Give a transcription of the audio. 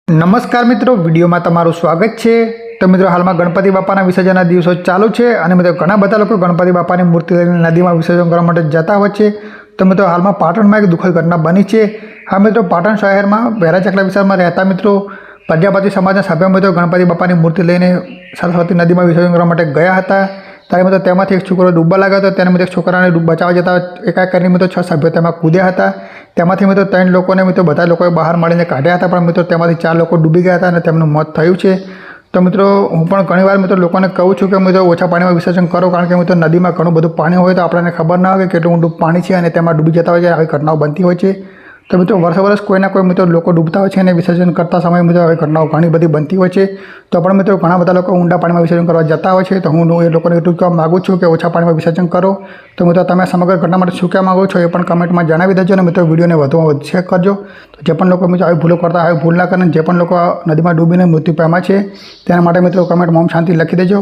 નમસ્કાર મિત્રો, વિડીયોમાં તમારું સ્વાગત છે। તો મિત્રો, હાલમાં ગણપતિ બાપાના વિસર્જનના દિવસો ચાલુ છે અને મિત્રો ઘણા બધા લોકો ગણપતિ બાપાની મૂર્તિ લઈને નદીમાં વિસર્જન કરવા માટે જતા હોય છે। તો મિત્રો, હાલમાં પાટણમાં એક દુઃખદ ઘટના બની છે। હા મિત્રો, પાટણ શહેરમાં વેરા ચકલા વિસ્તારમાં રહેતા મિત્રો પ્રજાપતિ સમાજના સભ્ય મિત્રો ગણપતિ બાપાની મૂર્તિ લઈને સરસ્વતી નદીમાં વિસર્જન કરવા માટે ગયા હતા। ત્યારે મિત્રો તેમાંથી એક છોકરો ડૂબવા લાગ્યો હતો। તેને મિત્રો એક છોકરાને બચાવવા જતા એકાએક કરીને મિત્રો 6 સભ્યો તેમાં કૂદ્યા હતા। તેમાંથી મિત્રો 3 લોકોને મિત્રો બધા લોકોએ બહાર મળીને કાઢ્યા હતા, પણ મિત્રો તેમાંથી 4 લોકો ડૂબી ગયા હતા અને તેમનું મોત થયું છે। તો મિત્રો, હું પણ ઘણીવાર મિત્રો લોકોને કહું છું કે મિત્રો ઓછા પાણીમાં વિસર્જન કરો, કારણ કે મિત્રો નદીમાં ઘણું બધું પાણી હોય તો આપણને ખબર ના હોય કે કેટલું ઊંડું પાણી છે અને તેમાં ડૂબી જતા હોય છે। આવી ઘટનાઓ બનતી હોય છે। તો મિત્રો વર્ષ કોઈના કોઈ મિત્રો લોકો ડૂબતા હોય છે અને વિસર્જન કરતા સમયે મિત્રો આવી ઘટનાઓ ઘણી બધી બનતી હોય છે। તો પણ મિત્રો ઘણા બધા લોકો ઊંડા પાણીમાં વિસર્જન કરવા જતા હોય છે। તો હું એ લોકોને એટલું કહેવા માગું છું કે ઓછા પાણીમાં વિસર્જન કરો। તો મિત્રો તમે સમગ્ર ઘટના માટે શું કહેવા માગો છો એ પણ કમેન્ટમાં જણાવી દેજો અને મિત્રો વિડીયોને વધુમાં વધુ શેર કરજો। તો જે પણ લોકો મિત્રો આવી ભૂલો કરતા હોય ભૂલ ના કરે, જે પણ લોકો નદીમાં ડૂબીને મૃત્યુ પામ્યા છે તેના માટે મિત્રો કમેન્ટમાં ઓમ શાંતિ લખી દેજો।